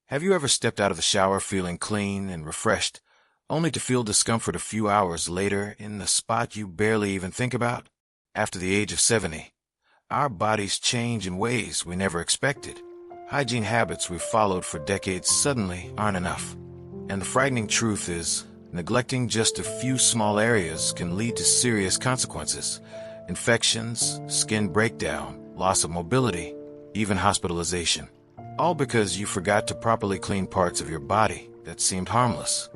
Have you ever stepped out of the shower feeling clean and refreshed, only to feel discomfort a few hours later in the spot you barely even think about? After the age of 70, our bodies change in ways we never expected. Hygiene habits we've followed for decades suddenly aren't enough. And the frightening truth is, neglecting just a few small areas can lead to serious consequences. Infections, skin breakdown, loss of mobility, even hospitalization. All because you forgot to properly clean parts of your body that seemed harmless.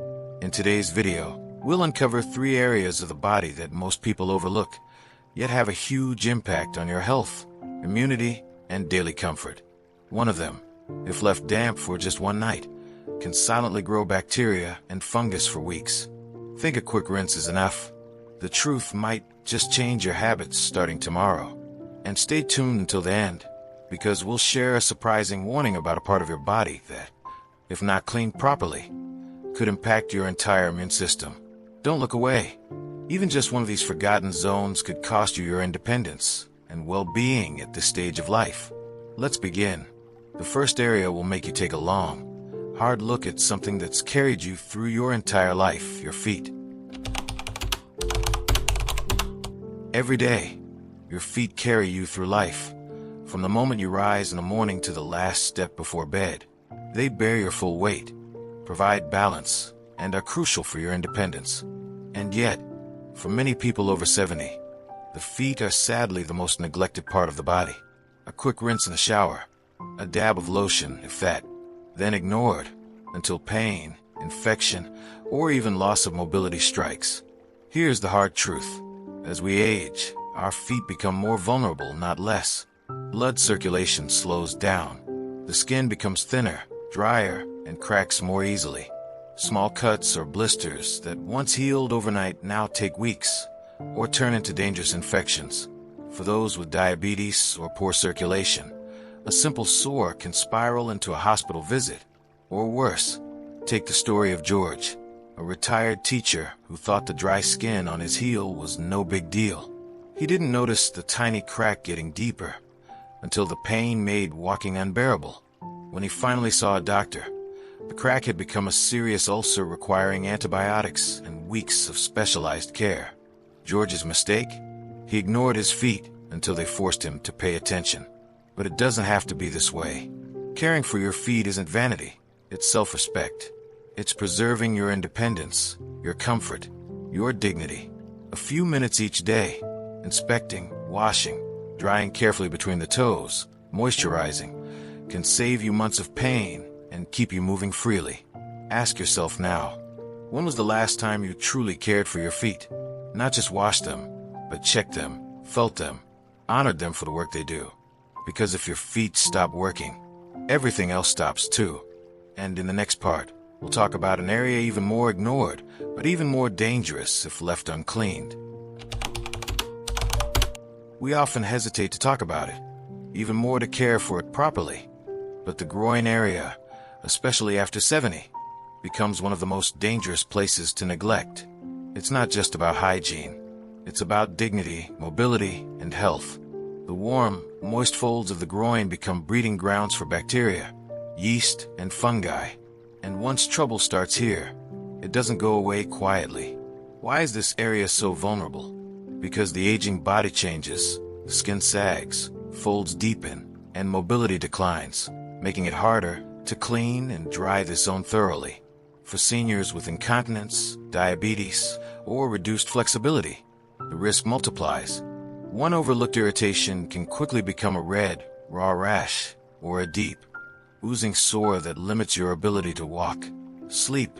In today's video, we'll uncover 3 areas of the body that most people overlook, yet have a huge impact on your health, immunity, and daily comfort. One of them, if left damp for just one night, can silently grow bacteria and fungus for weeks. Think a quick rinse is enough. The truth might just change your habits starting tomorrow. And stay tuned until the end, because we'll share a surprising warning about a part of your body that, if not cleaned properly, could impact your entire immune system. Don't look away. Even just one of these forgotten zones could cost you your independence and well-being at this stage of life. Let's begin. The first area will make you take a long, hard look at something that's carried you through your entire life: your feet. Every day, your feet carry you through life. From the moment you rise in the morning to the last step before bed, they bear your full weight, provide balance, and are crucial for your independence. And yet, for many people over 70, the feet are sadly the most neglected part of the body. A quick rinse in the shower, a dab of lotion, if that, then ignored until pain, infection, or even loss of mobility strikes. Here's the hard truth. As we age, our feet become more vulnerable, not less. Blood circulation slows down. The skin becomes thinner, drier, and cracks more easily. Small cuts or blisters that once healed overnight now take weeks, or turn into dangerous infections. For those with diabetes or poor circulation, a simple sore can spiral into a hospital visit. Or worse, take the story of George, a retired teacher who thought the dry skin on his heel was no big deal. He didn't notice the tiny crack getting deeper until the pain made walking unbearable. When he finally saw a doctor, the crack had become a serious ulcer requiring antibiotics and weeks of specialized care. George's mistake? He ignored his feet until they forced him to pay attention. But it doesn't have to be this way. Caring for your feet isn't vanity, it's self-respect. It's preserving your independence, your comfort, your dignity. A few minutes each day, inspecting, washing, drying carefully between the toes, moisturizing, can save you months of pain and keep you moving freely. Ask yourself now, when was the last time you truly cared for your feet? Not just washed them, but checked them, felt them, honored them for the work they do. Because if your feet stop working, everything else stops too. And in the next part, we'll talk about an area even more ignored, but even more dangerous if left uncleaned. We often hesitate to talk about it, even more to care for it properly. But the groin area, especially after 70, becomes one of the most dangerous places to neglect. It's not just about hygiene. It's about dignity, mobility, and health. The warm, moist folds of the groin become breeding grounds for bacteria, yeast, and fungi. And once trouble starts here, it doesn't go away quietly. Why is this area so vulnerable? Because the aging body changes, the skin sags, folds deepen, and mobility declines, making it harder to clean and dry this zone thoroughly. For seniors with incontinence, diabetes, or reduced flexibility, the risk multiplies. One overlooked irritation can quickly become a red, raw rash, or a deep, oozing sore that limits your ability to walk, sleep,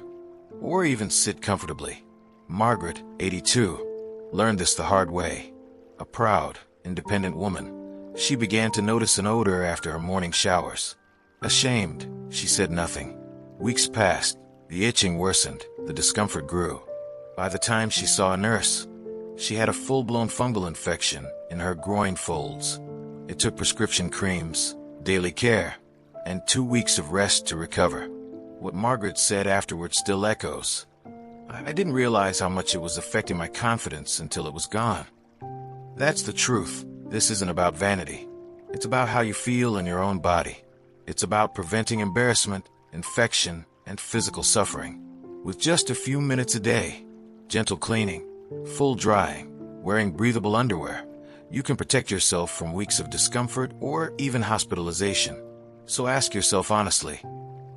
or even sit comfortably. Margaret, 82, learned this the hard way. A proud, independent woman, she began to notice an odor after her morning showers. Ashamed, she said nothing. Weeks passed, the itching worsened, the discomfort grew. By the time she saw a nurse, she had a full-blown fungal infection in her groin folds. It took prescription creams, daily care, and 2 weeks of rest to recover. What Margaret said afterward still echoes. I didn't realize how much it was affecting my confidence until it was gone. That's the truth. This isn't about vanity. It's about how you feel in your own body. It's about preventing embarrassment infection, and physical suffering. With just a few minutes a day, gentle cleaning, full drying, wearing breathable underwear, you can protect yourself from weeks of discomfort or even hospitalization. So ask yourself honestly,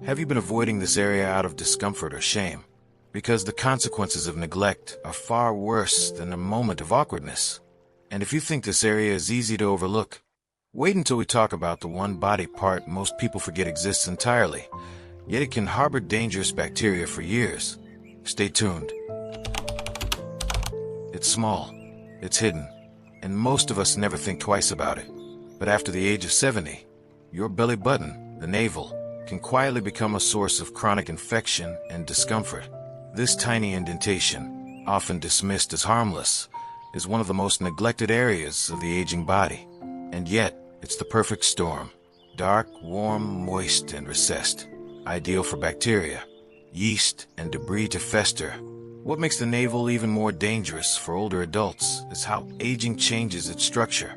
have you been avoiding this area out of discomfort or shame? Because the consequences of neglect are far worse than a moment of awkwardness. And if you think this area is easy to overlook, wait until we talk about the one body part most people forget exists entirely, yet it can harbor dangerous bacteria for years. Stay tuned. It's small, it's hidden, and most of us never think twice about it. But after the age of 70, your belly button, the navel, can quietly become a source of chronic infection and discomfort. This tiny indentation, often dismissed as harmless, is one of the most neglected areas of the aging body. And yet, it's the perfect storm. Dark, warm, moist, and recessed. Ideal for bacteria, yeast, and debris to fester. What makes the navel even more dangerous for older adults is how aging changes its structure.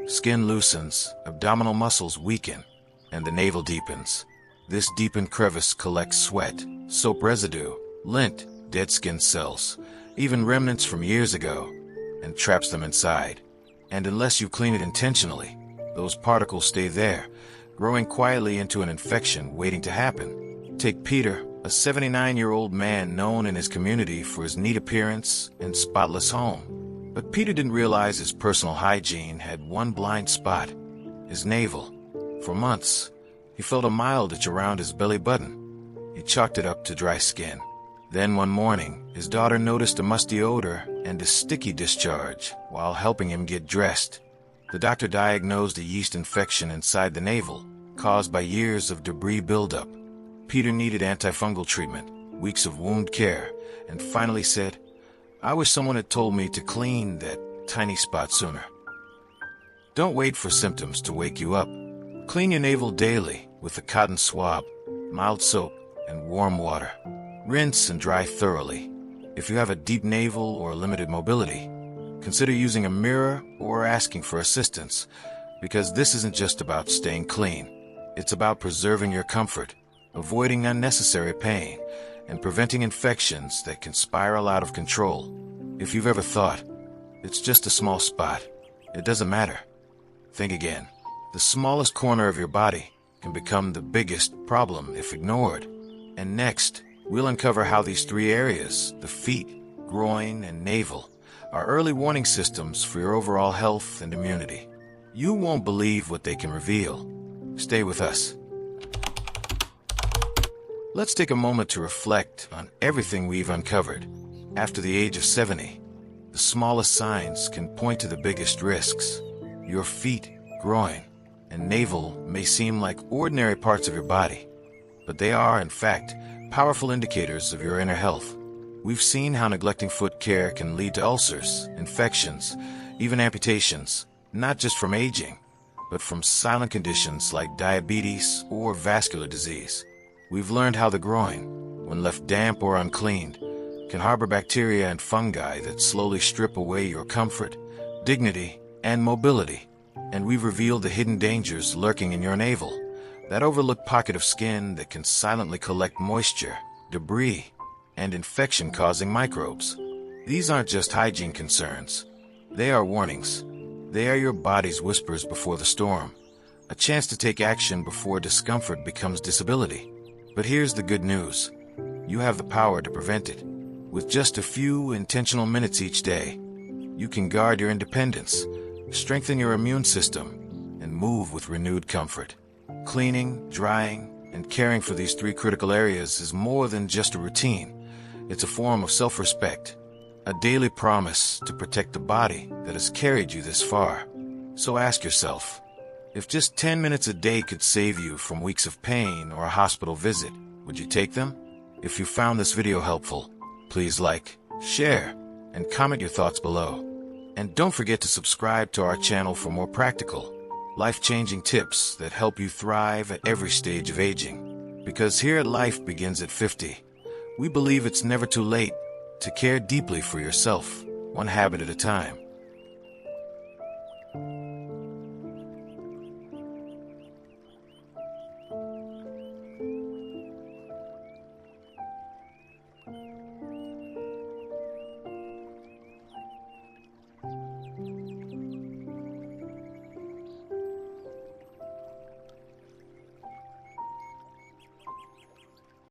Skin loosens, abdominal muscles weaken, and the navel deepens. This deepened crevice collects sweat, soap residue, lint, dead skin cells, even remnants from years ago, and traps them inside. And unless you clean it intentionally, those particles stay there, growing quietly into an infection waiting to happen. Take Peter, a 79-year-old man known in his community for his neat appearance and spotless home. But Peter didn't realize his personal hygiene had one blind spot, his navel. For months, he felt a mild itch around his belly button. He chalked it up to dry skin. Then one morning, his daughter noticed a musty odor and a sticky discharge while helping him get dressed. The doctor diagnosed a yeast infection inside the navel, caused by years of debris buildup. Peter needed antifungal treatment, weeks of wound care, and finally said, "I wish someone had told me to clean that tiny spot sooner." Don't wait for symptoms to wake you up. Clean your navel daily with a cotton swab, mild soap, and warm water. Rinse and dry thoroughly. If you have a deep navel or limited mobility, consider using a mirror or asking for assistance, because this isn't just about staying clean. It's about preserving your comfort, avoiding unnecessary pain, and preventing infections that can spiral out of control. If you've ever thought, it's just a small spot, it doesn't matter, think again. The smallest corner of your body can become the biggest problem if ignored. And next, we'll uncover how these three areas, the feet, groin, and navel, are early warning systems for your overall health and immunity. You won't believe what they can reveal. Stay with us. Let's take a moment to reflect on everything we've uncovered. After the age of 70, the smallest signs can point to the biggest risks. Your feet, groin, and navel may seem like ordinary parts of your body, but they are, in fact, powerful indicators of your inner health. We've seen how neglecting foot care can lead to ulcers, infections, even amputations, not just from aging, but from silent conditions like diabetes or vascular disease. We've learned how the groin, when left damp or uncleaned, can harbor bacteria and fungi that slowly strip away your comfort, dignity, and mobility. And we've revealed the hidden dangers lurking in your navel, that overlooked pocket of skin that can silently collect moisture, debris, and infection-causing microbes. These aren't just hygiene concerns. They are warnings. They are your body's whispers before the storm, a chance to take action before discomfort becomes disability. But here's the good news. You have the power to prevent it. With just a few intentional minutes each day, you can guard your independence, strengthen your immune system, and move with renewed comfort. Cleaning, drying, and caring for these three critical areas is more than just a routine. It's a form of self-respect, a daily promise to protect the body that has carried you this far. So ask yourself, if just 10 minutes a day could save you from weeks of pain or a hospital visit, would you take them? If you found this video helpful, please like, share, and comment your thoughts below. And don't forget to subscribe to our channel for more practical, life-changing tips that help you thrive at every stage of aging. Because here at Life Begins at 50, we believe it's never too late to care deeply for yourself, one habit at a time.